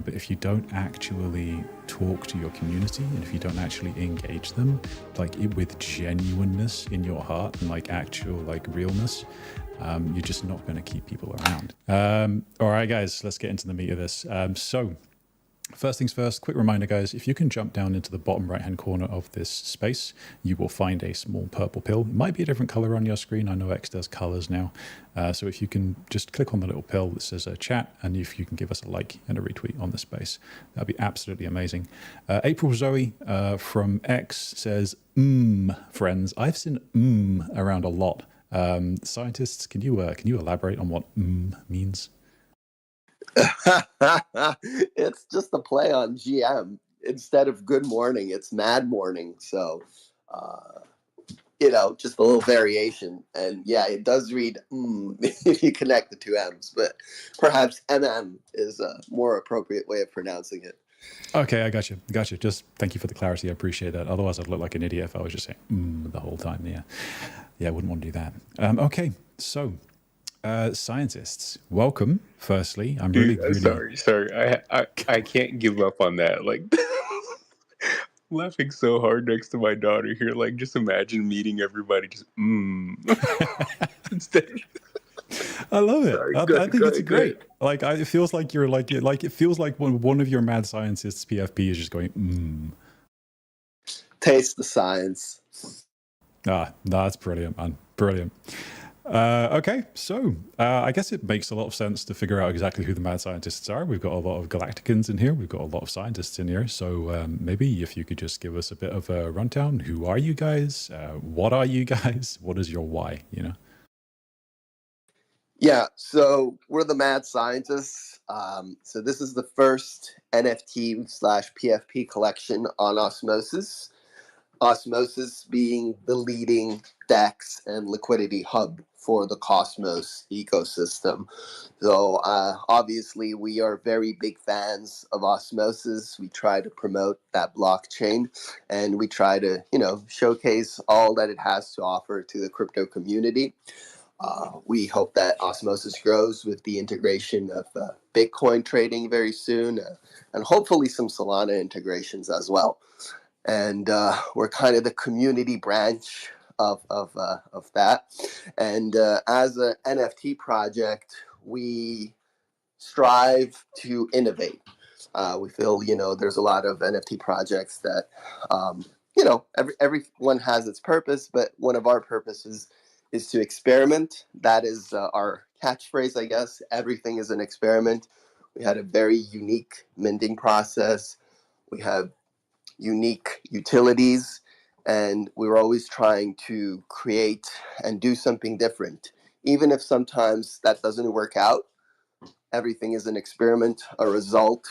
But if you don't actually talk to your community, and if you don't actually engage them, like with genuineness in your heart and like actual like realness, you're just not going to keep people around. All right, guys, let's get into the meat of this. So first things first, quick reminder, guys, if you can jump down into the bottom right-hand corner of this space, you will find a small purple pill. It might be a different color on your screen. I know X does colors now. So if you can just click on the little pill that says chat, and if you can give us a like and a retweet on the space, that'd be absolutely amazing. April Zoe from X says, friends. I've seen around a lot. Scientists, can you elaborate on what means? It's just a play on GM. Instead of good morning, it's mad morning. So, just a little variation. And yeah, it does read if you connect the two M's, but perhaps MM is a more appropriate way of pronouncing it. Okay, I got you. Just thank you for the clarity. I appreciate that. Otherwise, I'd look like an idiot if I was just saying the whole time. Yeah, I wouldn't want to do that. Okay, so scientists, welcome. Firstly, I'm really sorry. I can't give up on that. Like, laughing so hard next to my daughter here. Like, just imagine meeting everybody just instead. I love it. I think it's great. Like, it feels like you're it feels like when one of your mad scientists PFP is just going Taste the science. That's brilliant, man. Brilliant. Okay, so I guess it makes a lot of sense to figure out exactly who the mad scientists are. We've got a lot of Galacticans in here. We've got a lot of scientists in here. So maybe if you could just give us a bit of a rundown. Who are you guys? What are you guys? What is your why? Yeah, so we're the mad scientists. So this is the first NFT/PFP collection on Osmosis. Osmosis being the leading DEX and liquidity hub for the Cosmos ecosystem. So obviously we are very big fans of Osmosis. We try to promote that blockchain, and we try to, showcase all that it has to offer to the crypto community. We hope that Osmosis grows with the integration of Bitcoin trading very soon, and hopefully some Solana integrations as well. And we're kind of the community branch of that. And as an NFT project, we strive to innovate. We feel, there's a lot of NFT projects that, everyone has its purpose, but one of our purposes is to experiment. That is our catchphrase, I guess. Everything is an experiment. We had a very unique minting process. We have unique utilities, and we were always trying to create and do something different. Even if sometimes that doesn't work out, everything is an experiment. A result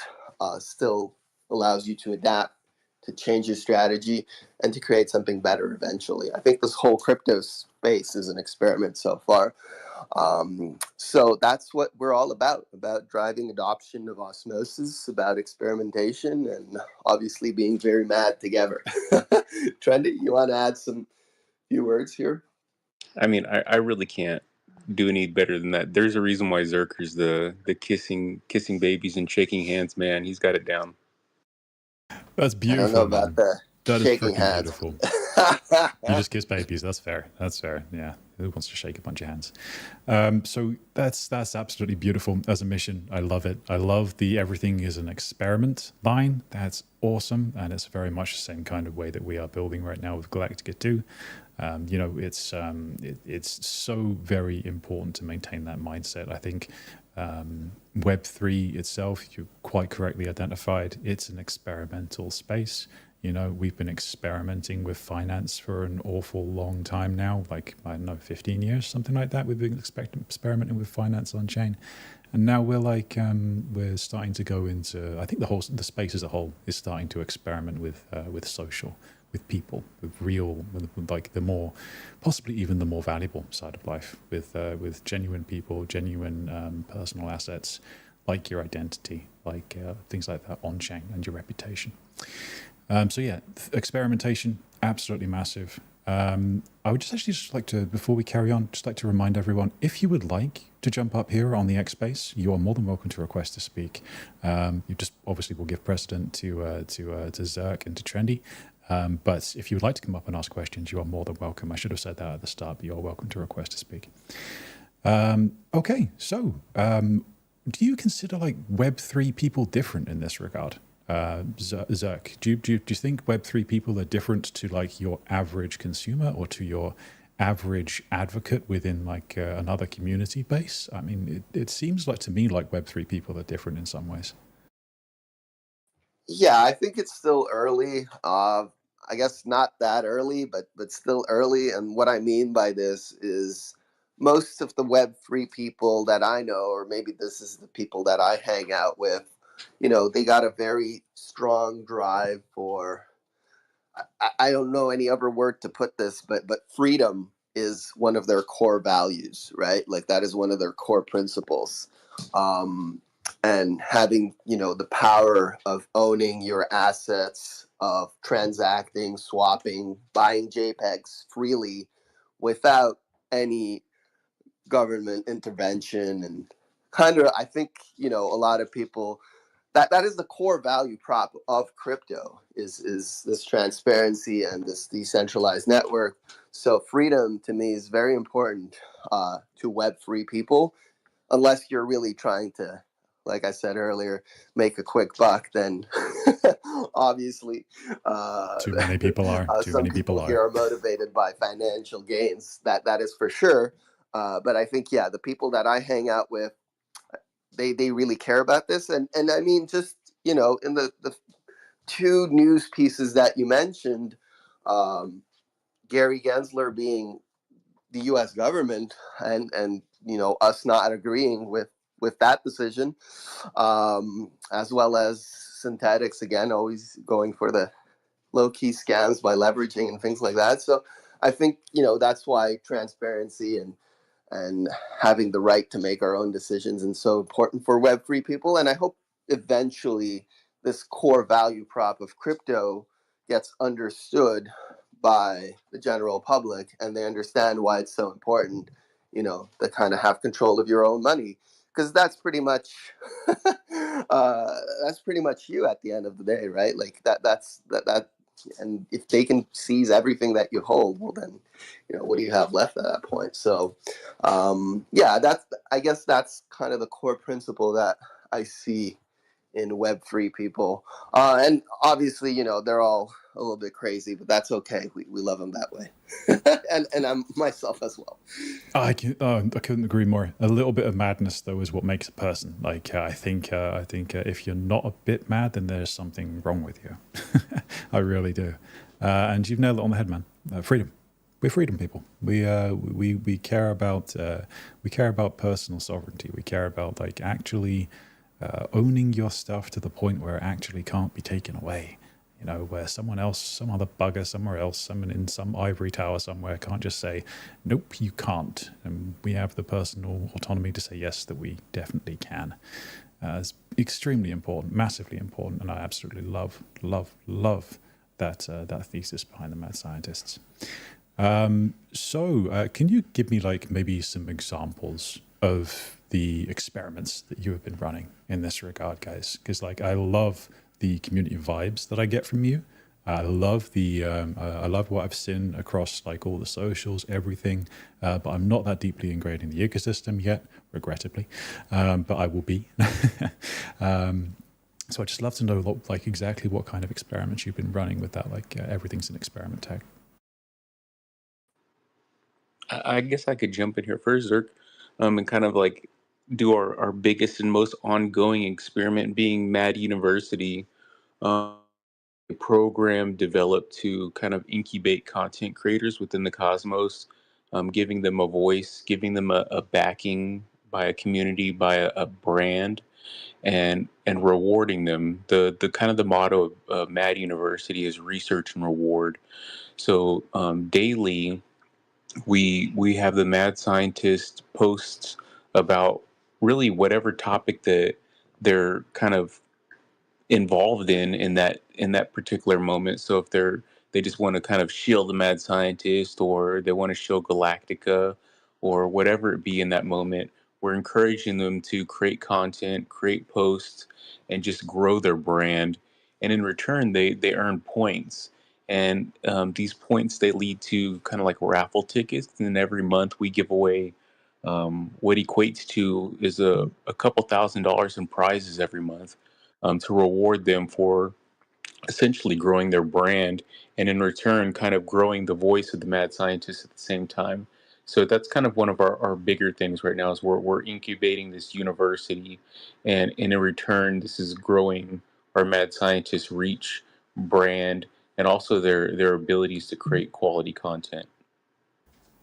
still allows you to adapt, to change your strategy, and to create something better eventually. I think this whole crypto space is an experiment so far. So that's what we're all about driving adoption of Osmosis, about experimentation, and obviously being very mad together. Trendy, you want to add some few words here? I mean, I really can't do any better than that. There's a reason why Zerker's the kissing babies and shaking hands man. He's got it down. That's beautiful. I don't know about that shaking is hands. Beautiful. You just kiss babies. That's fair. Yeah. Who wants to shake a bunch of hands? So that's absolutely beautiful as a mission. I love it. I love the everything is an experiment line. That's awesome. And it's very much the same kind of way that we are building right now with Galactica 2. It's so very important to maintain that mindset. I think Web3 itself, you quite correctly identified, it's an experimental space. We've been experimenting with finance for an awful long time now, like, I don't know, 15 years, something like that. We've been experimenting with finance on chain. And now we're starting to go into, I think the space as a whole is starting to experiment with social, with people, with real, like possibly even the more valuable side of life, with genuine people, genuine personal assets, like your identity, like things like that on chain, and your reputation. So yeah, experimentation, absolutely massive. I would just like to, before we carry on, just like to remind everyone, if you would like to jump up here on the X Space, you are more than welcome to request to speak. You just obviously will give precedent to Zerk and to Trendy. But if you would like to come up and ask questions, you are more than welcome. I should have said that at the start, but you are welcome to request to speak. Okay, so do you consider like Web3 people different in this regard? Zerk, do you think Web3 people are different to like your average consumer or to your average advocate within like another community base? I mean, it seems like to me like Web3 people are different in some ways. Yeah, I think it's still early. I guess not that early, but still early. And what I mean by this is most of the Web3 people that I know, or maybe this is the people that I hang out with, they got a very strong drive for. I don't know any other word to put this, but freedom is one of their core values, right? Like that is one of their core principles. Um, and having the power of owning your assets, of transacting, swapping, buying JPEGs freely without any government intervention, and kind of, I think, a lot of people, that is the core value prop of crypto, is this transparency and this decentralized network. So freedom to me is very important to Web3 people, unless you're really trying to, like I said earlier, make a quick buck. Then obviously Too many people are. some people here are motivated by financial gains. That is for sure. But I think, yeah, the people that I hang out with, they really care about this. And I mean, just in the two news pieces that you mentioned, Gary Gensler being the U.S. government, and us not agreeing with that decision, as well as synthetics, again, always going for the low key scams by leveraging and things like that. So I think that's why transparency and having the right to make our own decisions is so important for Web3 people. And I hope eventually this core value prop of crypto gets understood by the general public, and they understand why it's so important, to kind of have control of your own money, because that's pretty much you at the end of the day, right? Like that. And if they can seize everything that you hold, well, then what do you have left at that point? So yeah, I guess that's kind of the core principle that I see in Web3 people. And obviously, they're all a little bit crazy, but that's okay. We love them that way. and I'm myself as well. I couldn't agree more. A little bit of madness, though, is what makes a person. Like I think if you're not a bit mad, then there's something wrong with you. I really do. And you've nailed it on the head, man. Freedom. We're freedom people. We care about personal sovereignty. We care about like actually owning your stuff to the point where it actually can't be taken away. Where someone else, some other bugger somewhere else, someone in some ivory tower somewhere can't just say, nope, you can't. And we have the personal autonomy to say, yes, that we definitely can. It's extremely important, massively important. And I absolutely love that thesis behind the mad scientists. So can you give me like maybe some examples of the experiments that you have been running in this regard, guys? Because like I love the community vibes that I get from you. I love I love what I've seen across like all the socials, everything. But I'm not that deeply ingrained in the ecosystem yet, regrettably. But I will be. So I just love to know like exactly what kind of experiments you've been running with that. Like everything's an experiment tag. I guess I could jump in here first, Zerk, and kind of like do our biggest and most ongoing experiment being Mad University, a program developed to kind of incubate content creators within the cosmos, giving them a voice, giving them a backing by a community, by a brand, and rewarding them. The kind of the motto of Mad University is research and reward. So daily we have the mad scientist posts about really whatever topic that they're kind of involved in that particular moment. So if they're they just want to kind of shield the mad scientist, or they want to show Galactica, or whatever it be in that moment. We're encouraging them to create content, create posts, and just grow their brand. And in return, they earn points. And these points, they lead to kind of like raffle tickets. And then every month we give away what equates to is a couple $1,000s in prizes every month, to reward them for essentially growing their brand, and in return kind of growing the voice of the mad scientist at the same time. So that's kind of one of our bigger things right now, is we're incubating this university, and in return this is growing our mad scientist reach, brand, and also their abilities to create quality content.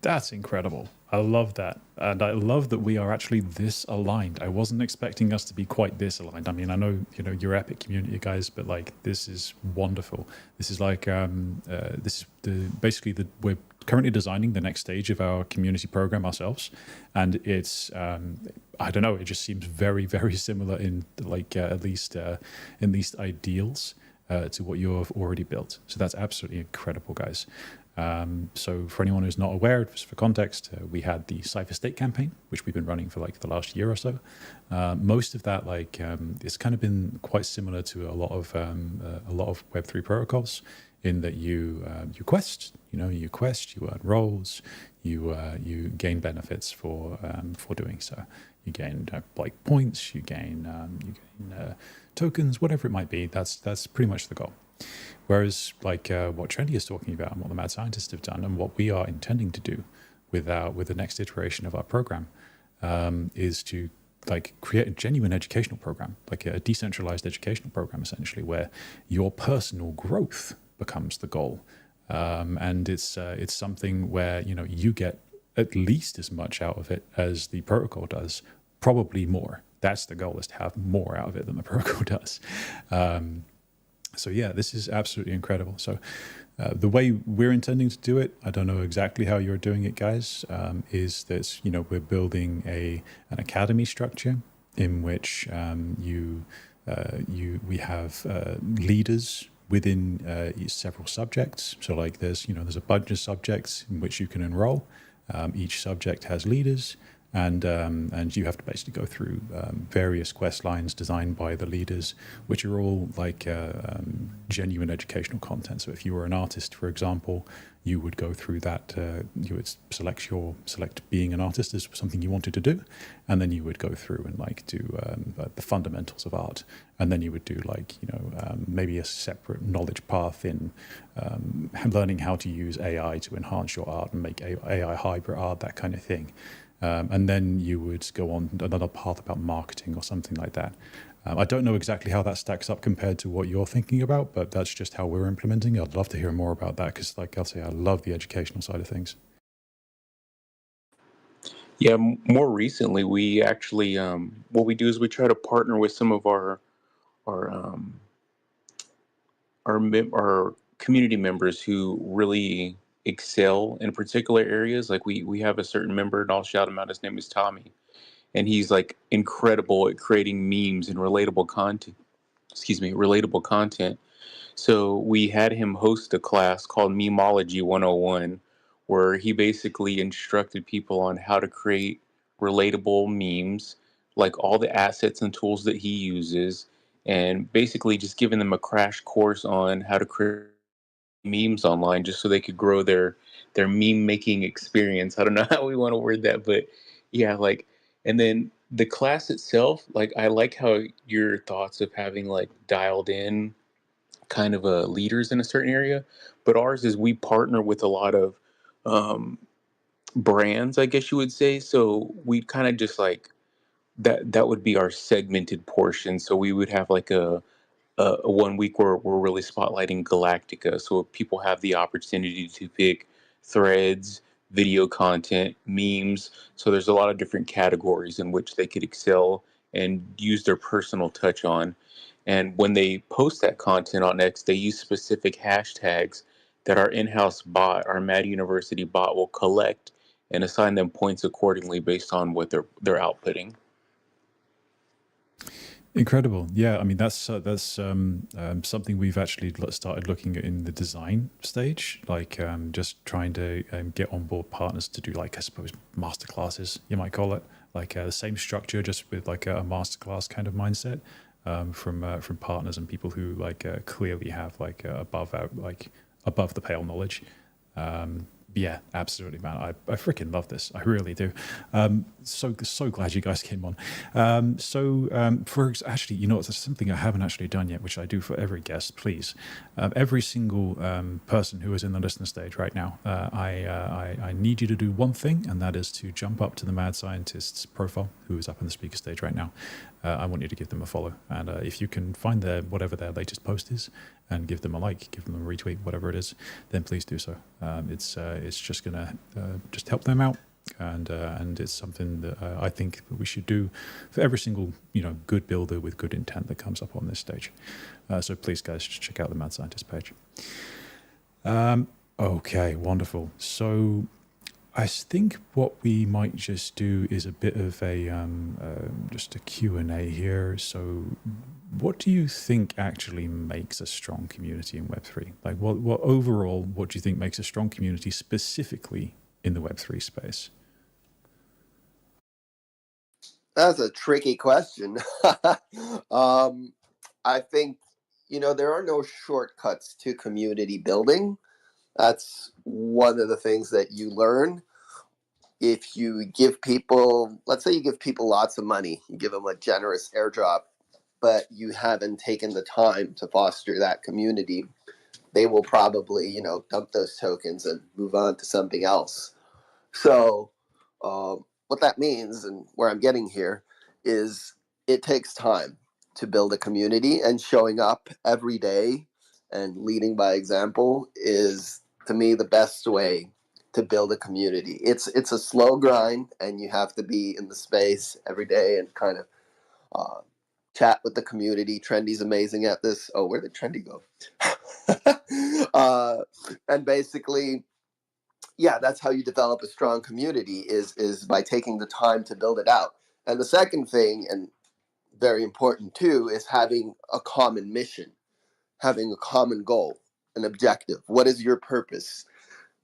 That's incredible. I love that. And I love that we are actually this aligned. I wasn't expecting us to be quite this aligned. I mean, I know, you're epic community guys, but like, this is wonderful. This is like, this is we're currently designing the next stage of our community program ourselves. And it's, I don't know, it just seems very, very similar in like, at least ideals to what you've already built. So that's absolutely incredible, guys. So for anyone who's not aware, just for context, we had the Cypher State campaign, which we've been running for like the last year or so. Most of that, like, it's kind of been quite similar to a lot of Web3 protocols, in that you quest, you earn roles, you gain benefits for doing so. You gain like points, you gain tokens, whatever it might be. That's pretty much the goal. Whereas, like what Trendy is talking about, and what the mad scientists have done, and what we are intending to do with the next iteration of our program, is to like create a genuine educational program, like a decentralized educational program, essentially, where your personal growth becomes the goal, and it's something where you get at least as much out of it as the protocol does, probably more. That's the goal, is to have more out of it than the protocol does. So yeah, this is absolutely incredible. So the way we're intending to do it, I don't know exactly how you're doing it, guys, is that we're building an academy structure in which we have leaders within several subjects. So like there's a bunch of subjects in which you can enroll. Each subject has leaders. And you have to basically go through various quest lines designed by the leaders, which are all like genuine educational content. So if you were an artist, for example, you would go through that. You would select being an artist as something you wanted to do, and then you would go through and like do the fundamentals of art, and then you would do like maybe a separate knowledge path in learning how to use AI to enhance your art and make AI hybrid art, that kind of thing. And then you would go on another path about marketing or something like that. I don't know exactly how that stacks up compared to what you're thinking about, but that's just how we're implementing it. I'd love to hear more about that, because like I'll say, I love the educational side of things. Yeah, more recently, we actually what we do is we try to partner with some of our our community members who really excel in particular areas. Like we have a certain member, and I'll shout him out. His name is Tommy, and he's like incredible at creating memes and relatable content. Excuse me, relatable content. So we had him host a class called Memology 101, where he basically instructed people on how to create relatable memes, like all the assets and tools that he uses, and basically just giving them a crash course on how to create memes online, just so they could grow their meme making experience. I don't know how we want to word that, but yeah, like, and then the class itself, like, I like how your thoughts of having like dialed in kind of leaders in a certain area, but ours is we partner with a lot of um, brands, I guess you would say. So we kind of just like that would be our segmented portion. So we would have like a 1 week where we're really spotlighting Galactica. So people have the opportunity to pick threads, video content, memes. So there's a lot of different categories in which they could excel and use their personal touch on. And when they post that content on X, they use specific hashtags that our in-house bot, our Mad University bot, will collect and assign them points accordingly based on what they're outputting. Incredible. Yeah, I mean that's something we've actually started looking at in the design stage, like just trying to get on board partners to do like I suppose master classes, you might call it, like the same structure, just with like a masterclass kind of mindset from partners and people who like clearly have like above the pale knowledge. Yeah, absolutely, man. I freaking love this. I really do. So glad you guys came on. Actually, you know, there's something I haven't actually done yet, which I do for every guest. Please, every single person who is in the listener stage right now, I need you to do one thing, and that is to jump up to the Mad Scientist's profile, who is up in the speaker stage right now. I want you to give them a follow, and if you can find whatever their latest post is, and give them a like, give them a retweet, whatever it is, then please do so. It's just gonna just help them out, and it's something that I think that we should do for every single good builder with good intent that comes up on this stage. So please, guys, just check out the Mad Scientist page. Okay, wonderful. So I think what we might just do is a bit of a just a Q&A here. So what do you think actually makes a strong community in Web3? Like what overall, what do you think makes a strong community specifically in the Web3 space? That's a tricky question. I think, there are no shortcuts to community building. That's one of the things that you learn. If you give people, let's say you give people lots of money, you give them a generous airdrop, but you haven't taken the time to foster that community, they will probably, dump those tokens and move on to something else. So, what that means, and where I'm getting here, is it takes time to build a community, and showing up every day and leading by example is, to me, the best way to build a community. It's a slow grind, and you have to be in the space every day and kind of chat with the community. Trendy's amazing at this. Oh, where did Trendy go? And basically, yeah, that's how you develop a strong community is by taking the time to build it out. And the second thing, and very important too, is having a common mission, having a common goal, an objective. What is your purpose?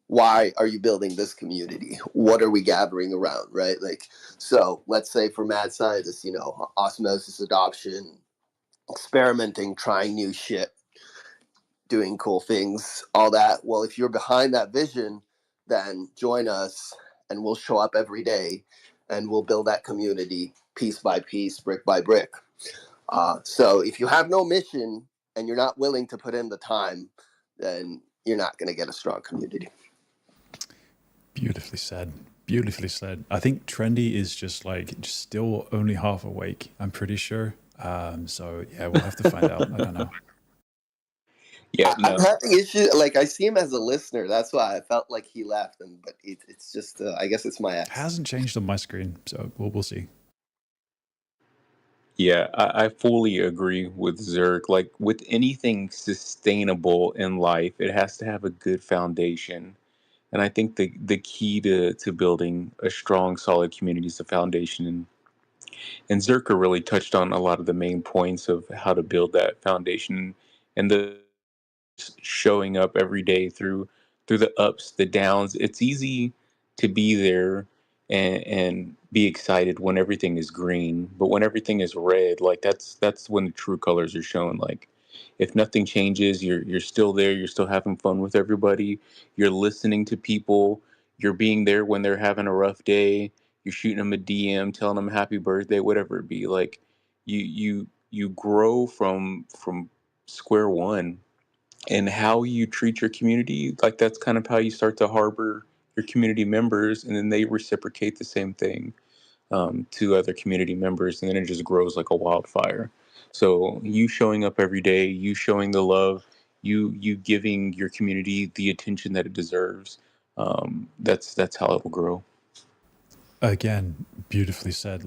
Why are you building this community? What are we gathering around, right? Like, so let's say for mad scientists, osmosis adoption, experimenting, trying new shit, doing cool things, all that. Well, if you're behind that vision, then join us and we'll show up every day and we'll build that community piece by piece, brick by brick. So if you have no mission and you're not willing to put in the time, then you're not going to get a strong community. Beautifully said. Beautifully said. I think Trendy is just still only half awake, I'm pretty sure. So yeah, we'll have to find out. I don't know. Yeah, I'm no. having issues. Like, I see him as a listener. That's why I felt like he left. But it's just, I guess it's my ex. Hasn't changed on my screen, so we'll see. Yeah, I fully agree with Zerk. Like with anything sustainable in life, it has to have a good foundation. And I think the key to building a strong, solid community is the foundation. And Zerker really touched on a lot of the main points of how to build that foundation and the showing up every day through the ups, the downs. It's easy to be there and be excited when everything is green, but when everything is red, like that's when the true colors are shown. Like if nothing changes, you're still there, you're still having fun with everybody, you're listening to people, you're being there when they're having a rough day, you're shooting them a DM, telling them happy birthday, whatever it be. Like you grow from square one, and how you treat your community, like that's kind of how you start to harbor your community members, and then they reciprocate the same thing to other community members, and then it just grows like a wildfire. So you showing up every day, you showing the love, you giving your community the attention that it deserves, that's how it will grow. Again, beautifully said.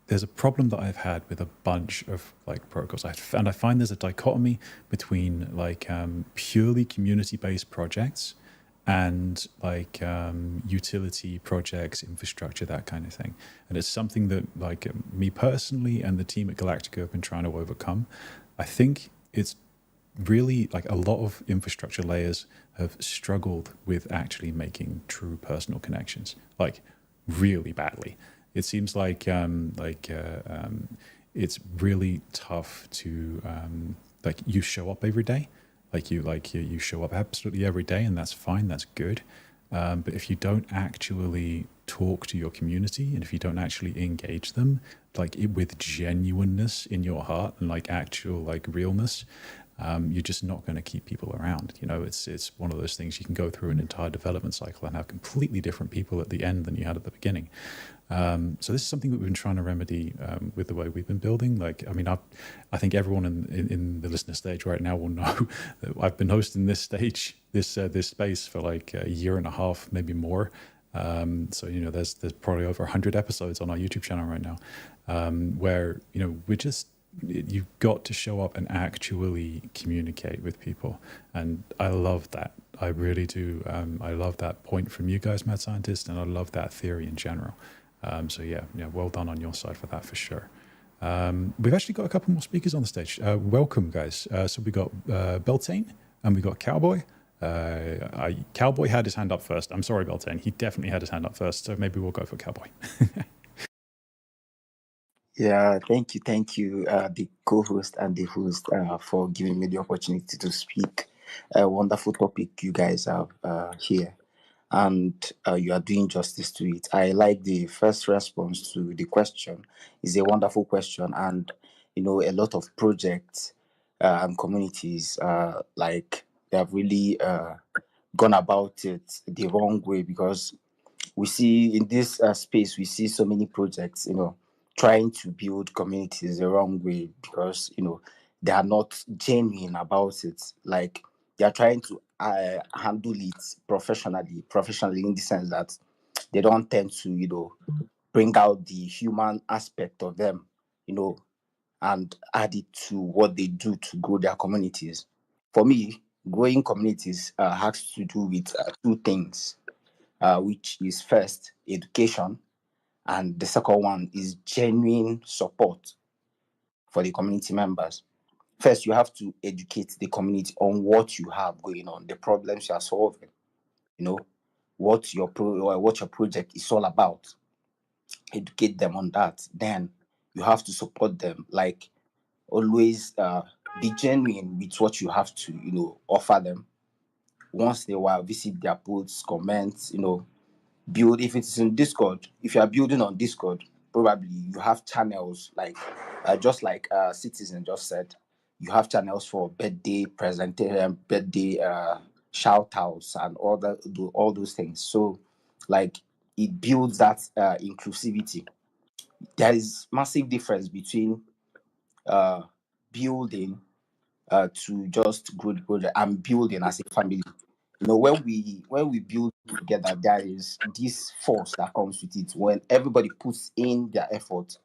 There's a problem that I've had with a bunch of protocols, and I find there's a dichotomy between purely community-based projects and like utility projects, infrastructure, that kind of thing. And it's something that like me personally and the team at Galactica have been trying to overcome. I think it's really like a lot of infrastructure layers have struggled with actually making true personal connections, like really badly. It seems it's really tough to like you show up every day, you show up absolutely every day, and that's fine, that's good. But if you don't actually talk to your community and if you don't actually engage them with genuineness in your heart and like actual like realness, you're just not going to keep people around. You know, it's one of those things. You can go through an entire development cycle and have completely different people at the end than you had at the beginning. So this is something that we've been trying to remedy with the way we've been building. Like, I mean, I think everyone in the listener stage right now will know that I've been hosting this stage, this space for like a year and a half, maybe more. So you know, there's probably over 100 episodes on our YouTube channel right now, where you know you've got to show up and actually communicate with people, and I love that. I really do. I love that point from you guys, mad scientists, and I love that theory in general. So yeah, well done on your side for that for sure. We've actually got a couple more speakers on the stage. Welcome, guys. So we got Beltein and we got Cowboy. Cowboy had his hand up first. I'm sorry, Beltein. He definitely had his hand up first. So maybe we'll go for Cowboy. Yeah, thank you, the co-host and the host, for giving me the opportunity to speak. A wonderful topic you guys have here, and you are doing justice to it. I like the first response to the question. It's a wonderful question, and you know, a lot of projects and communities like they have really gone about it the wrong way, because we see in this space we see so many projects, you know, trying to build communities the wrong way, because you know they are not genuine about it. Like, they are trying to handle it professionally in the sense that they don't tend to, you know, bring out the human aspect of them, you know, and add it to what they do to grow their communities. For me, growing communities has to do with two things, which is first education, and the second one is genuine support for the community members. First, you have to educate the community on what you have going on, the problems you are solving, you know, what your project is all about. Educate them on that. Then you have to support them. Like, always be genuine with what you have to, you know, offer them. Once in a while, visit their posts, comments, you know, build. If it's in Discord, if you are building on Discord, probably you have channels like just like Citizen just said, you have channels for birthday presentation, birthday shout outs, and all those things. So like, it builds that inclusivity. There is massive difference between uh building to just grow the project and building as a family. You know, when we build together, there is this force that comes with it. When everybody puts in their effort,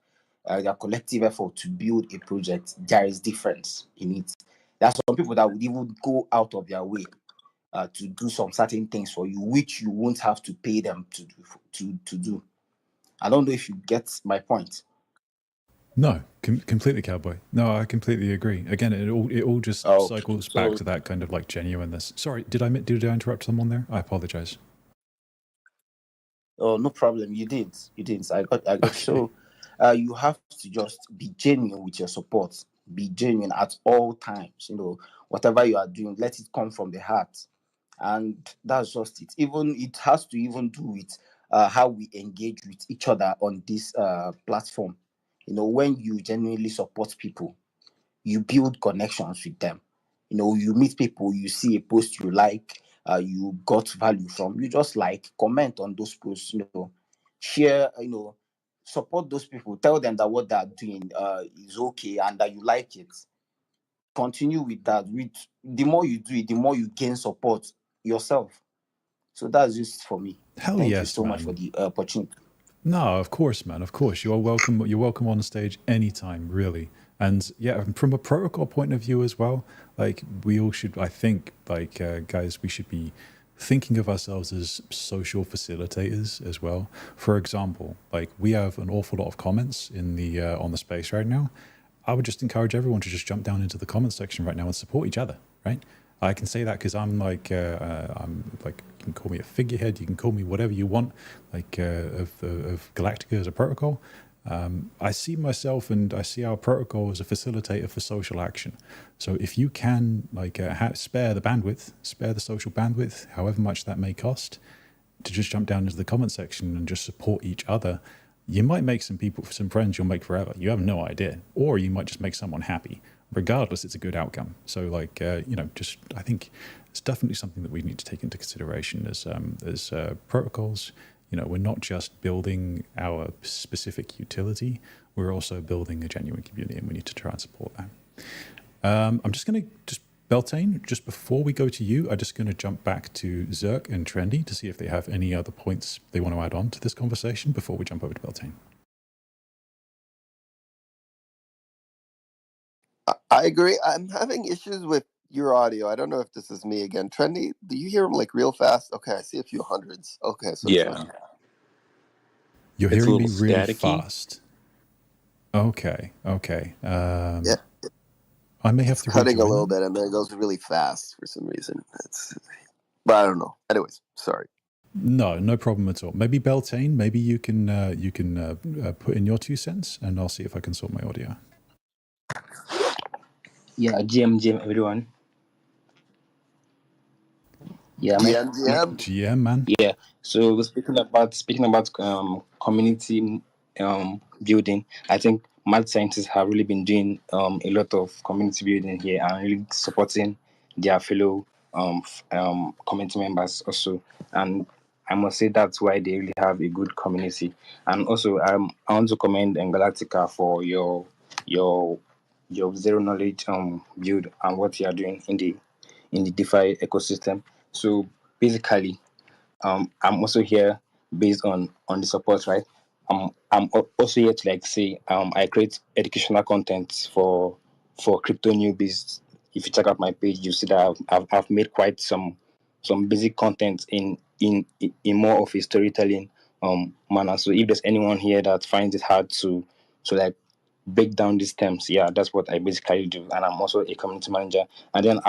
their collective effort to build a project, there is difference in it. There are some people that would even go out of their way to do some certain things for you, which you won't have to pay them to do. I don't know if you get my point. No, completely, Cowboy. No, I completely agree. Again, it all just Oh, cycles back so to that kind of like genuineness. Sorry, did I interrupt someone there? I apologize. oh, no problem. You didn't. I got. Okay. So, you have to just be genuine with your support. Be genuine at all times. You know, whatever you are doing, let it come from the heart, and that's just it. Even it has to even do with how we engage with each other on this platform. You know, when you genuinely support people, you build connections with them. You know, you meet people, you see a post you like, you got value from, you just like, comment on those posts, you know, share, you know, support those people, tell them that what they're doing is okay and that you like it. Continue with that. With the more you do it, the more you gain support yourself. So that's just for me. Hell Thank you yes, so much for man. the opportunity. No, of course, man. Of course, you are welcome. You're welcome on stage anytime, really. And yeah, from a protocol point of view as well, like we all should. I think, like guys, we should be thinking of ourselves as social facilitators as well. For example, like we have an awful lot of comments in the on the space right now. I would just encourage everyone to just jump down into the comment section right now and support each other, right? I can say that because I'm like, you can call me a figurehead, you can call me whatever you want, like of Galactica as a protocol. I see myself and I see our protocol as a facilitator for social action. So if you can like spare the bandwidth, spare the social bandwidth, however much that may cost, to just jump down into the comment section and just support each other, you might make some people, some friends you'll make forever. You have no idea. Or you might just make someone happy. Regardless, it's a good outcome. So like, just I think it's definitely something that we need to take into consideration as protocols. We're not just building our specific utility, we're also building a genuine community, and we need to try and support that. I'm just going to Beltein, just before we go to you, I'm just going to jump back to Zerk and Trendy to see if they have any other points they want to add on to this conversation before we jump over to Beltein. I agree. I'm having issues with your audio. I don't know if this is me again. Trendy, do you hear him like real fast? Okay, I see a few hundreds. Okay, so it's Yeah, not. You're it's a hearing little me really staticky. fast. Okay. Yeah, I may have it's to cutting a rejoin little them. bit, and then it goes really fast for some reason. But I don't know. Anyways, sorry. No problem at all. Maybe Beltane, maybe you can put in your 2 cents, and I'll see if I can sort my audio. Yeah, GM, everyone. Yeah, GM, man. yeah. So speaking about community building, I think mad scientists have really been doing a lot of community building here and really supporting their fellow community members also. And I must say that's why they really have a good community. And also, I want to commend Galactica for your zero knowledge build and what you are doing in the DeFi ecosystem. So basically, I'm also here based on the support, right? I'm also here to say I create educational content for crypto newbies. If you check out my page, you see that I've made quite some basic content in more of a storytelling manner. So if there's anyone here that finds it hard to like break down these terms, yeah, that's what I basically do. And I'm also a community manager. And then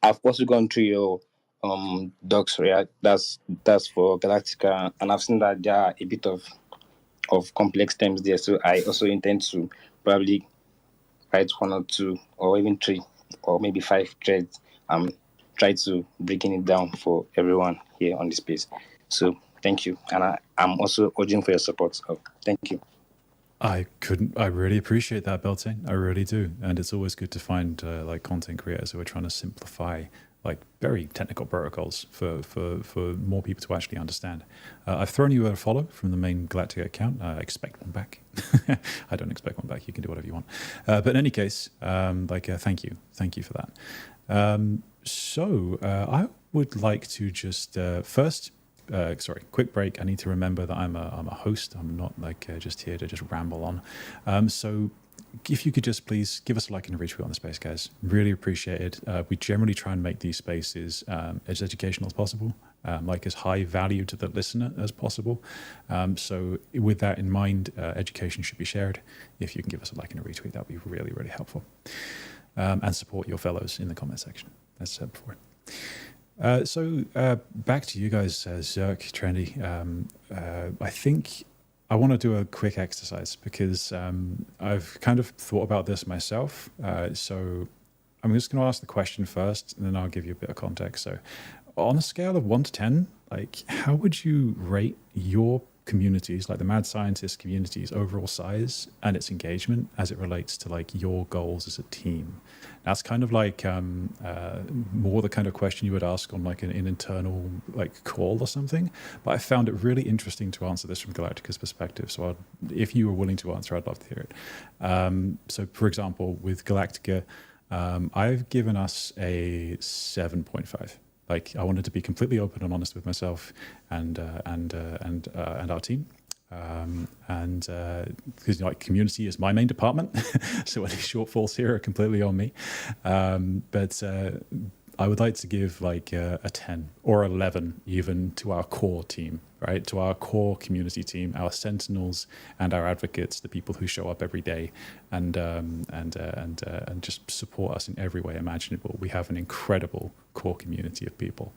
I've also gone through your docs, right? That's for Galactica, and I've seen that there are a bit of complex terms there. So I also intend to probably write 1 or 2 or even 3 or maybe 5 threads. Try to breaking it down for everyone here on the space. So thank you, and I'm also urging for your support. So thank you. I really appreciate that, Beltane. I really do. And it's always good to find content creators who are trying to simplify very technical protocols for more people to actually understand. I've thrown you a follow from the main Galactica account. I expect one back. I don't expect one back. You can do whatever you want. But in any case, thank you. Thank you for that. So I would like to just first... quick break. I need to remember that I'm a host. I'm not just here to just ramble on. So if you could just please give us a like and a retweet on the space, guys. Really appreciate it. We generally try and make these spaces as educational as possible, as high value to the listener as possible. So with that in mind, education should be shared. If you can give us a like and a retweet, that would be really, really helpful. And support your fellows in the comment section, as said before. So back to you guys, Zerk, Trendy. I think I want to do a quick exercise because I've kind of thought about this myself. So I'm just going to ask the question first, and then I'll give you a bit of context. So on a scale of 1 to 10, how would you rate your communities, the mad scientist community's overall size and its engagement as it relates to your goals as a team? That's kind of more the kind of question you would ask on an internal call or something. But I found it really interesting to answer this from Galactica's perspective. So if you were willing to answer, I'd love to hear it. So for example, with Galactica, I've given us a 7.5. I wanted to be completely open and honest with myself and our team. Because community is my main department, so any shortfalls here are completely on me. But I would like to give like a 10 or 11 even to our core team, right? To our core community team, our sentinels and our advocates, the people who show up every day and just support us in every way imaginable. We have an incredible core community of people.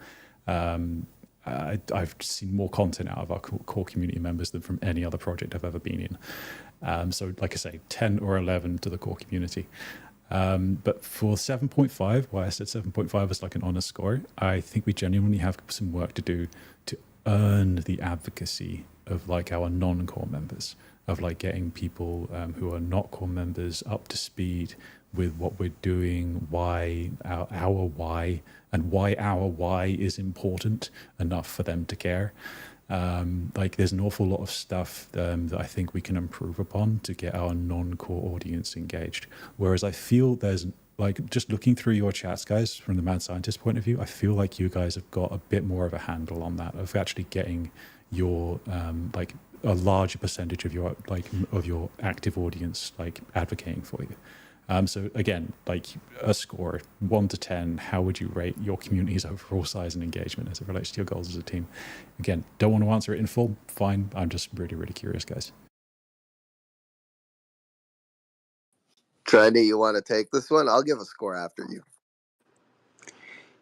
I've seen more content out of our core community members than from any other project I've ever been in. So like I say, 10 or 11 to the core community. But for 7.5, why I said 7.5 is like an honest score, I think we genuinely have some work to do to earn the advocacy of like our non-core members, of like getting people who are not core members up to speed with what we're doing, why our why, and why our why is important enough for them to care. Like there's an awful lot of stuff that I think we can improve upon to get our non-core audience engaged. Whereas I feel there's like, just looking through your chats, guys, from the mad scientist point of view, I feel like you guys have got a bit more of a handle on that, of actually getting your like a larger percentage of your active audience like advocating for you. So again, like a score 1 to 10, how would you rate your community's overall size and engagement as it relates to your goals as a team? Again, don't want to answer it in full. Fine. I'm just really, really curious, guys. Trendy, you want to take this one? I'll give a score after you.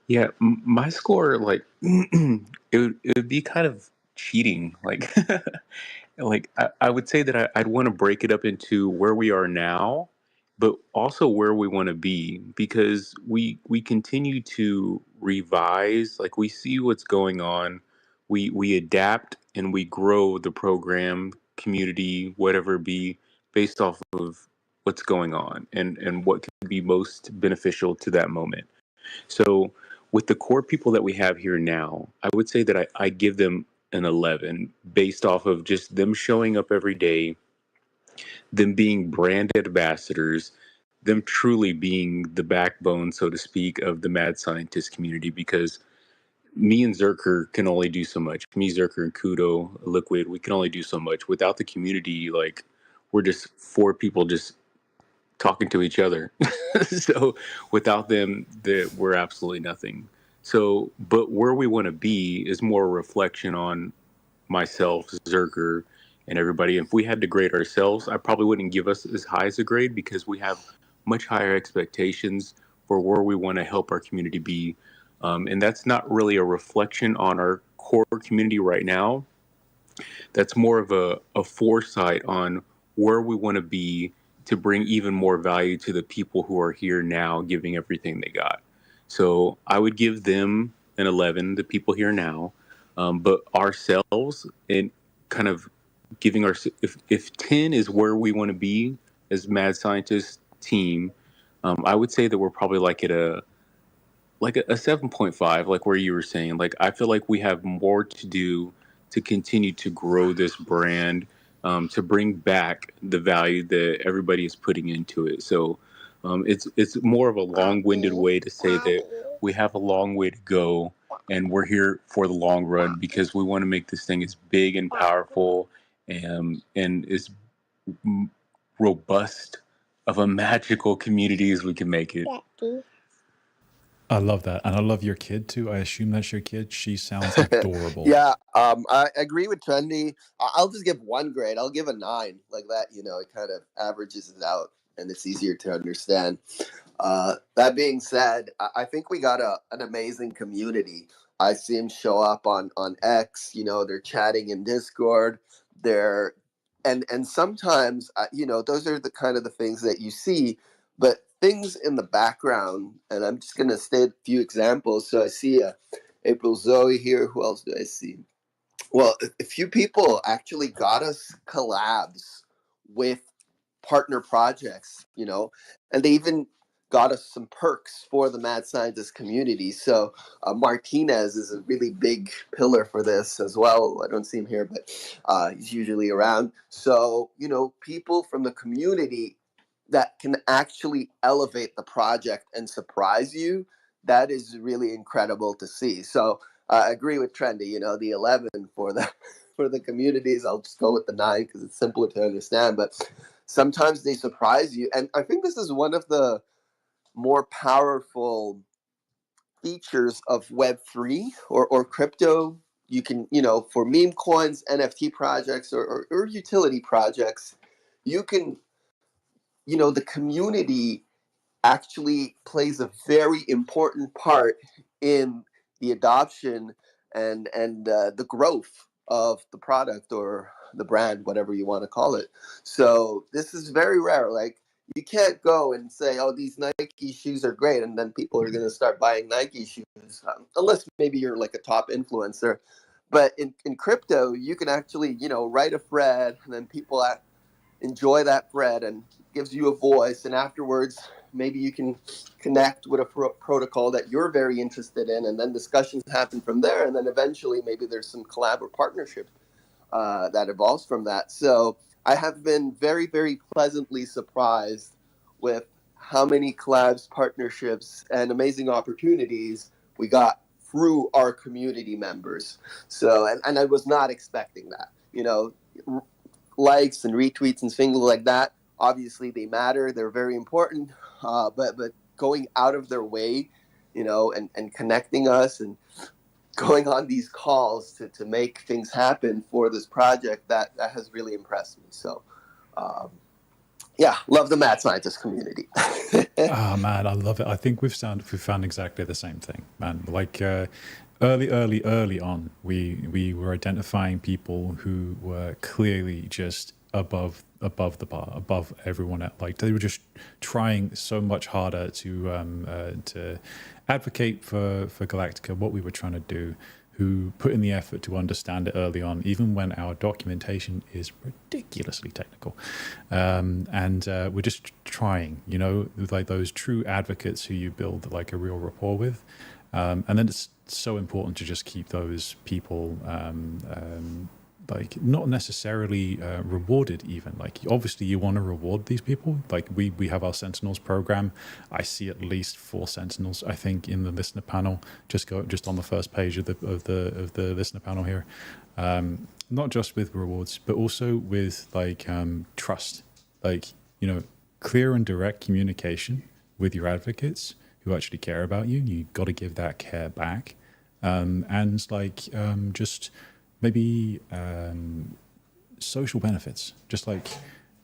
Yeah, my score, like, it would be kind of cheating. Like, like I would say that I'd want to break it up into where we are now, but also where we want to be, because we continue to revise. Like, we see what's going on, we adapt and we grow the program, community, whatever it be, based off of what's going on and what could be most beneficial to that moment. So with the core people that we have here now, I would say that I give them an 11 based off of just them showing up every day, them being brand ambassadors, them truly being the backbone, so to speak, of the mad scientist community. Because me and Zerker can only do so much. Me, Zerker, and Kudo, Liquid, we can only do so much. Without the community, like, we're just four people just talking to each other. So without them, we're absolutely nothing. So, but where we want to be is more a reflection on myself, Zerker, and everybody. If we had to grade ourselves, I probably wouldn't give us as high as a grade, because we have much higher expectations for where we want to help our community be. And that's not really a reflection on our core community right now. That's more of a foresight on where we want to be to bring even more value to the people who are here now, giving everything they got. So I would give them an 11, the people here now, but ourselves, and kind of giving our, if 10 is where we want to be as mad scientist team, I would say that we're probably like at a 7.5, like where you were saying. Like, I feel like we have more to do to continue to grow this brand, to bring back the value that everybody is putting into it. So it's more of a long-winded way to say that we have a long way to go, and we're here for the long run, because we want to make this thing as big and powerful and as robust of a magical community as we can make it. I love that. And I love your kid too. I assume that's your kid. She sounds adorable. Yeah, I agree with Trendy. I'll just give one grade. I'll give a 9. Like that, it kind of averages it out and it's easier to understand. That being said, I think we got an amazing community. I see them show up on X. They're chatting in Discord. They're and sometimes those are the kind of the things that you see, but things in the background. And I'm just gonna state a few examples. So I see April Zoe here. Who else do I see? Well, a few people actually got us collabs with partner projects, and they even got us some perks for the mad scientist community. So Martinez is a really big pillar for this as well. I don't see him here, but he's usually around. So, people from the community that can actually elevate the project and surprise you, that is really incredible to see. So I agree with Trendy, the 11 for the for the communities. I'll just go with the 9 because it's simpler to understand. But sometimes they surprise you. And I think this is one of the more powerful features of Web3 or crypto. You can, for meme coins, NFT projects, or utility projects, you can, the community actually plays a very important part in the adoption and the growth of the product or the brand, whatever you want to call it. So this is very rare. Like, you can't go and say, "Oh, these Nike shoes are great," and then people are going to start buying Nike shoes, unless maybe you're like a top influencer. But in crypto, you can actually, write a thread, and then people enjoy that thread and gives you a voice. And afterwards, maybe you can connect with a protocol that you're very interested in, and then discussions happen from there. And then eventually, maybe there's some collab or partnership that evolves from that. So I have been very, very pleasantly surprised with how many collabs, partnerships, and amazing opportunities we got through our community members. So, and I was not expecting that. Likes and retweets and things like that, obviously they matter. They're very important. But going out of their way, and connecting us and going on these calls to make things happen for this project, that has really impressed me. So, yeah, love the mad scientist community. Oh man, I love it. I think we've found exactly the same thing, man. Like early on, we were identifying people who were clearly just above the bar, above everyone else. Like, they were just trying so much harder to advocate for Galactica, what we were trying to do, who put in the effort to understand it early on, even when our documentation is ridiculously technical. And we're just trying, like those true advocates who you build like a real rapport with. And then it's so important to just keep those people like not necessarily rewarded even. Like, obviously you want to reward these people. Like, we have our Sentinels program. I see at least 4 Sentinels, I think, in the listener panel. Just on the first page of the listener panel here. Not just with rewards, but also with like trust. Like, clear and direct communication with your advocates who actually care about you. You got to give that care back. And like just maybe social benefits. Just like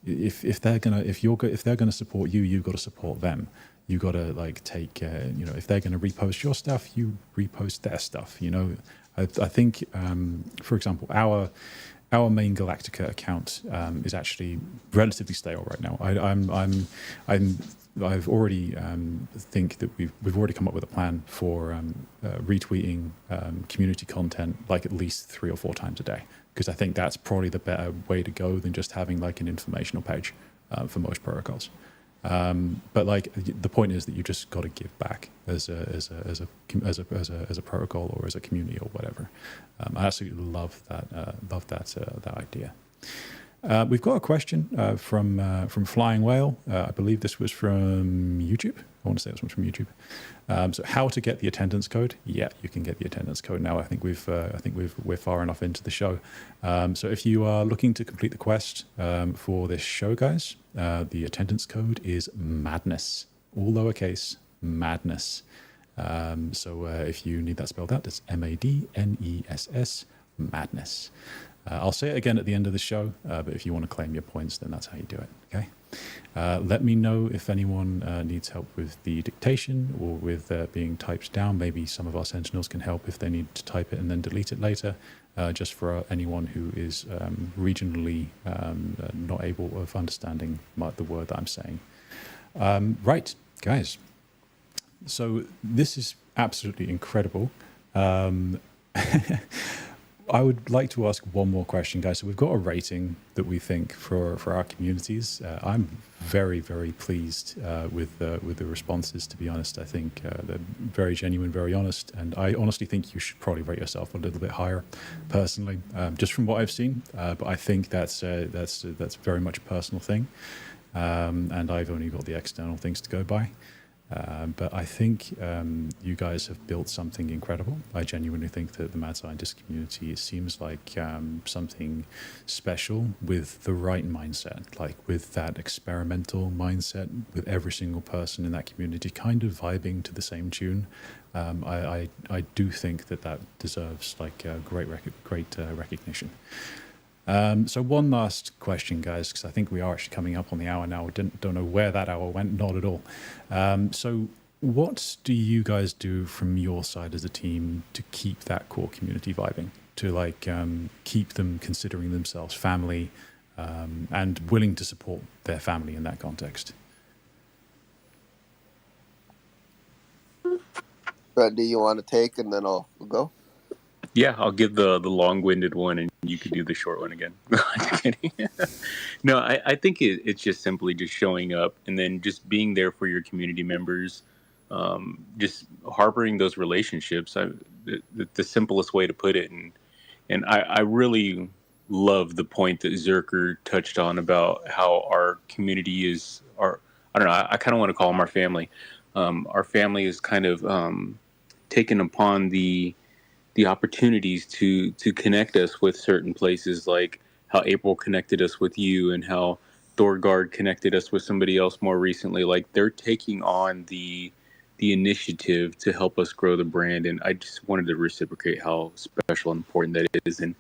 if they're gonna support you, you've got to support them. You got to like take if they're gonna repost your stuff, you repost their stuff. I think for example, our main Galactica account is actually relatively stale right now. I've already think that we've already come up with a plan for retweeting community content like at least 3 or 4 times a day, because I think that's probably the better way to go than just having like an informational page for most protocols. But like the point is that you just got to give back as a protocol or as a community or whatever. I absolutely love that idea. We've got a question from Flying Whale. I believe this was from YouTube. I want to say this was from YouTube. So, how to get the attendance code? Yeah, you can get the attendance code now. I think we're far enough into the show. So, if you are looking to complete the quest for this show, guys, the attendance code is madness, all lowercase, madness. So, if you need that spelled out, it's MADNESS, madness. I'll say it again at the end of the show, but if you want to claim your points, then that's how you do it, okay? Let me know if anyone needs help with the dictation or with being typed down. Maybe some of our Sentinels can help if they need to type it and then delete it later, just for anyone who is regionally not able of understanding the word that I'm saying. Right, guys. So this is absolutely incredible. I would like to ask one more question, guys. So we've got a rating that we think for our communities. I'm very, very pleased with the responses, to be honest. I think they're very genuine, very honest. And I honestly think you should probably rate yourself a little bit higher, personally, just from what I've seen. But I think that's very much a personal thing. And I've only got the external things to go by. But I think you guys have built something incredible. I genuinely think that the mad scientist community, it seems like something special with the right mindset, like with that experimental mindset, with every single person in that community kind of vibing to the same tune. I do think that that deserves like great recognition. So one last question, guys, because I think we are actually coming up on the hour now. Don't know where that hour went, not at all. So what do you guys do from your side as a team to keep that core community vibing, to like keep them considering themselves family and willing to support their family in that context? Brett, do you want to take and then I'll go? Yeah, I'll give the long-winded one, and you could do the short one again. Just kidding. No, I think it's just simply just showing up and then just being there for your community members, just harboring those relationships. The simplest way to put it, and I really love the point that Zerker touched on about how our community is our. I don't know. I kind of want to call them our family. Our family is kind of taken upon the opportunities to connect us with certain places, like how April connected us with you and how Thorgard connected us with somebody else more recently. Like they're taking on the initiative to help us grow the brand, and I just wanted to reciprocate how special and important that is. And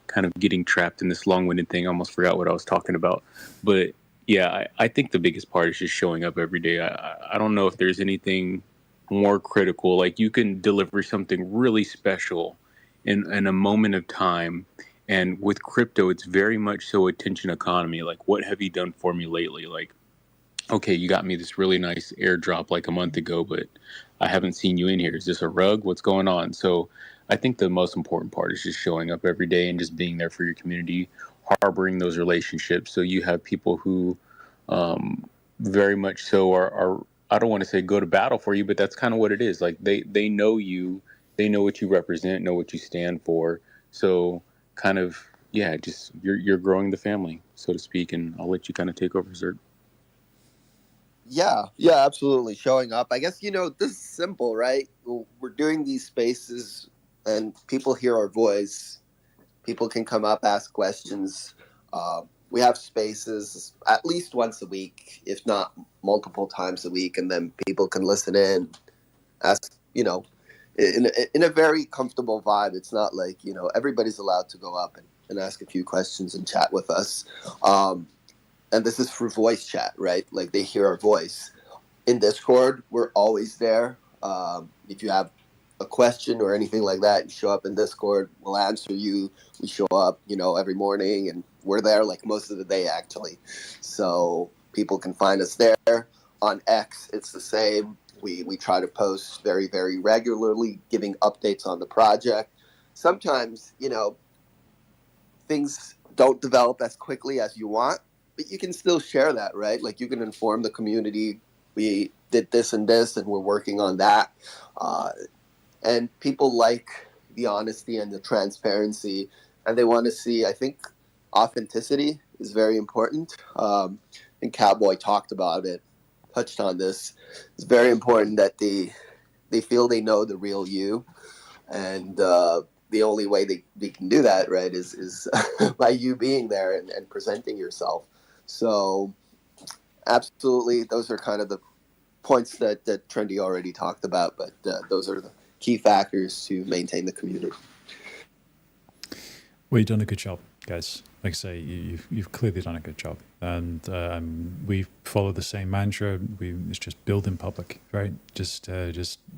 kind of getting trapped in this long-winded thing, I almost forgot what I was talking about. But yeah, I think the biggest part is just showing up every day. I don't know if there's anything more critical. Like you can deliver something really special in a moment of time. And with crypto, it's very much so attention economy. Like, what have you done for me lately? Like, okay, you got me this really nice airdrop like a month ago, but I haven't seen you in here. Is this a rug? What's going on? So I think the most important part is just showing up every day and just being there for your community, harboring those relationships. So you have people who very much so are I don't want to say go to battle for you, but that's kind of what it is. Like they know you, they know what you represent, know what you stand for. So kind of yeah, just you're growing the family, so to speak. And I'll let you kind of take over, Zert. Yeah, absolutely. Showing up. I guess, this is simple, right? We're doing these spaces and people hear our voice. People can come up, ask questions. We have spaces at least once a week, if not multiple times a week, and then people can listen in, ask, in a very comfortable vibe. It's not like, everybody's allowed to go up and ask a few questions and chat with us. And this is for voice chat, right? Like they hear our voice. In Discord, we're always there. If you have a question or anything like that, you show up in Discord, we'll answer you. We show up, every morning, and we're there like most of the day, actually. So people can find us there. On X, it's the same. We try to post very, very regularly, giving updates on the project. Sometimes, things don't develop as quickly as you want, but you can still share that, right? Like you can inform the community, we did this and this, and we're working on that. And people like the honesty and the transparency, and they want to see, I think, authenticity is very important. And Cowboy talked about it, touched on this. It's very important that they feel they know the real you. And the only way they can do that, right, is by you being there and presenting yourself. So absolutely, those are kind of the points that Trendy already talked about, but those are the key factors to maintain the community. Well, you've done a good job, guys. Like I say, you've clearly done a good job. And we follow the same mantra. It's just build in public, right? Just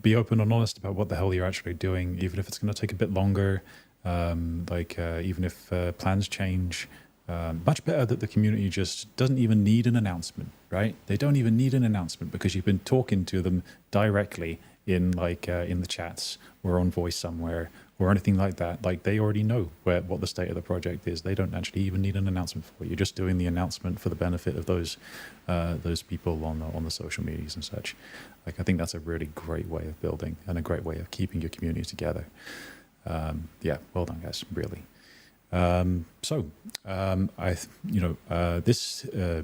be open and honest about what the hell you're actually doing, even if it's going to take a bit longer. Even if plans change. Much better that the community just doesn't even need an announcement, right? They don't even need an announcement because you've been talking to them directly in the chats or on voice somewhere or anything like that. Like they already know what the state of the project is. They don't actually even need an announcement for it. You're just doing the announcement for the benefit of those people on the social medias and such. Like I think that's a really great way of building and a great way of keeping your community together. Well done, guys, really.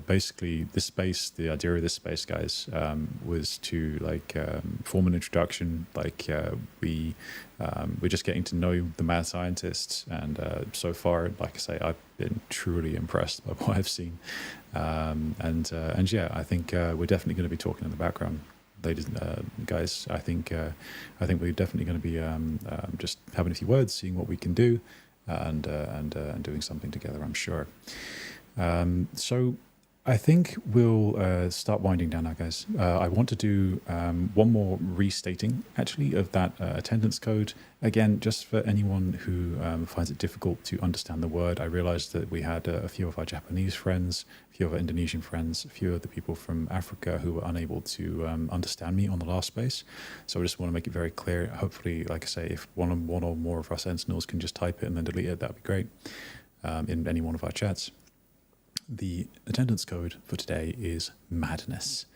Basically this space, the idea of this space, guys, was to form an introduction. We're just getting to know the mad scientists, and so far, like I say, I've been truly impressed by what I've seen. I think we're definitely going to be talking in the background, ladies, guys. I think we're definitely going to be just having a few words, seeing what we can do, and doing something together, I'm sure. So I think we'll start winding down now, guys. I want to do one more restating, actually, of that attendance code. Again, just for anyone who finds it difficult to understand the word, I realized that we had a few of our Japanese friends, a few of our Indonesian friends, a few of the people from Africa who were unable to understand me on the last space. So I just want to make it very clear. Hopefully, like I say, if one or more of our sentinels can just type it and then delete it, that'd be great in any one of our chats. The attendance code for today is madness.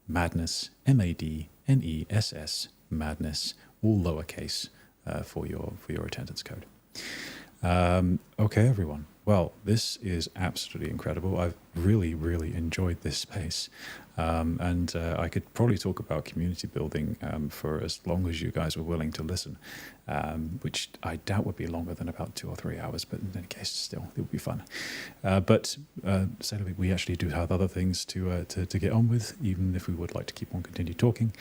Madness, MADNESS, madness, all lowercase for your attendance code. Okay, everyone. Well, this is absolutely incredible. I've really, really enjoyed this space. And I could probably talk about community building for as long as you guys were willing to listen, which I doubt would be longer than about 2 or 3 hours, but in any case, still, it would be fun. But sadly, we actually do have other things to get on with, even if we would like to keep on continue talking.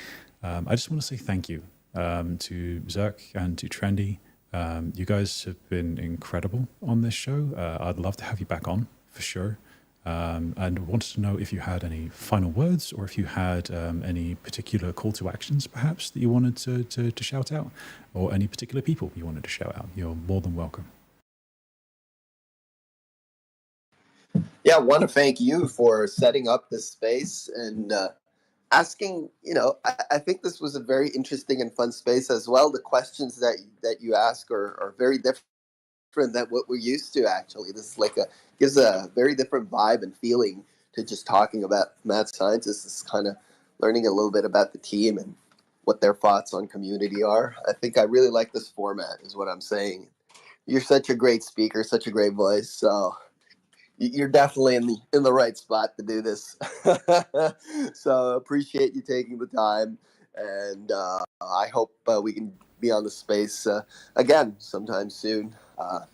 I just want to say thank you to Zerk and to Trendy. You guys have been incredible on this show. I'd love to have you back on, for sure. And wanted to know if you had any final words, or if you had any particular call to actions, perhaps, that you wanted to shout out, or any particular people you wanted to shout out. You're more than welcome. Yeah, I want to thank you for setting up this space and asking. I think this was a very interesting and fun space as well. The questions that you ask are very different than what we're used to. Actually, this is gives a very different vibe and feeling to just talking about mad scientists. Is kind of learning a little bit about the team and what their thoughts on community are. I think I really like this format, is what I'm saying. You're such a great speaker, such a great voice, so you're definitely in the right spot to do this. So appreciate you taking the time, and I hope we can be on the space again sometime soon, and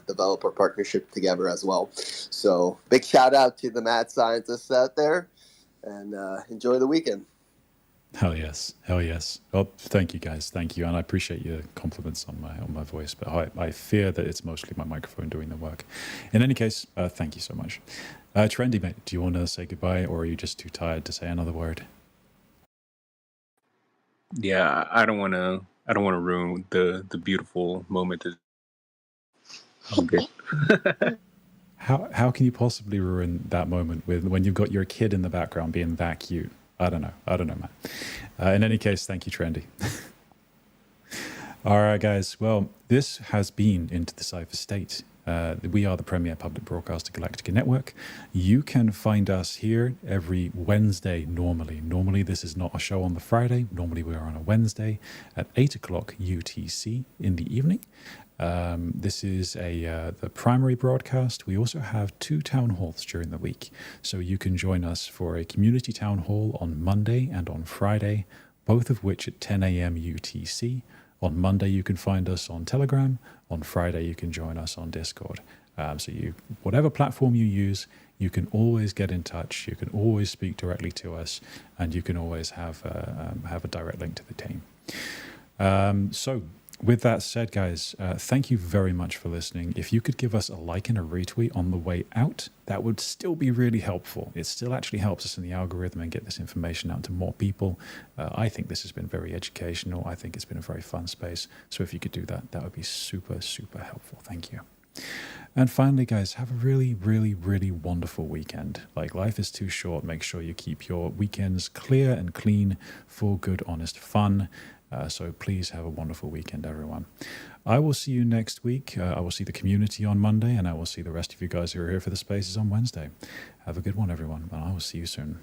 develop our partnership together as well. So big shout out to the mad scientists out there, and enjoy the weekend. Hell yes. Well, thank you, guys. Thank you, and I appreciate your compliments on my voice, but I fear that it's mostly my microphone doing the work. In any case, thank you so much. Trendy, mate, do you want to say goodbye, or are you just too tired to say another word? Yeah, I don't want to ruin the beautiful moment. I'm good. How can you possibly ruin that moment when you've got your kid in the background being that cute? I don't know, man. In any case, thank you, Trendy. All right, guys. Well, this has been Into the Cypher State. We are the premier public broadcaster Galactica Network. You can find us here every Wednesday normally. Normally, this is not a show on the Friday. Normally, we are on a Wednesday at 8 o'clock UTC in the evening. This is the primary broadcast. We also have 2 town halls during the week. So you can join us for a community town hall on Monday and on Friday, both of which at 10 a.m. UTC. On Monday, you can find us on Telegram. On Friday, you can join us on Discord. So whatever platform you use, you can always get in touch. You can always speak directly to us, and you can always have a direct link to the team. So with that said, guys, thank you very much for listening. If you could give us a like and a retweet on the way out, that would still be really helpful. It still actually helps us in the algorithm and get this information out to more people. I think this has been very educational. I think it's been a very fun space. So if you could do that, that would be super, super helpful. Thank you. And finally, guys, have a really, really, really wonderful weekend. Life is too short. Make sure you keep your weekends clear and clean for good, honest fun. So please have a wonderful weekend, everyone. I will see you next week. I will see the community on Monday, and I will see the rest of you guys who are here for the spaces on Wednesday. Have a good one, everyone, and I will see you soon.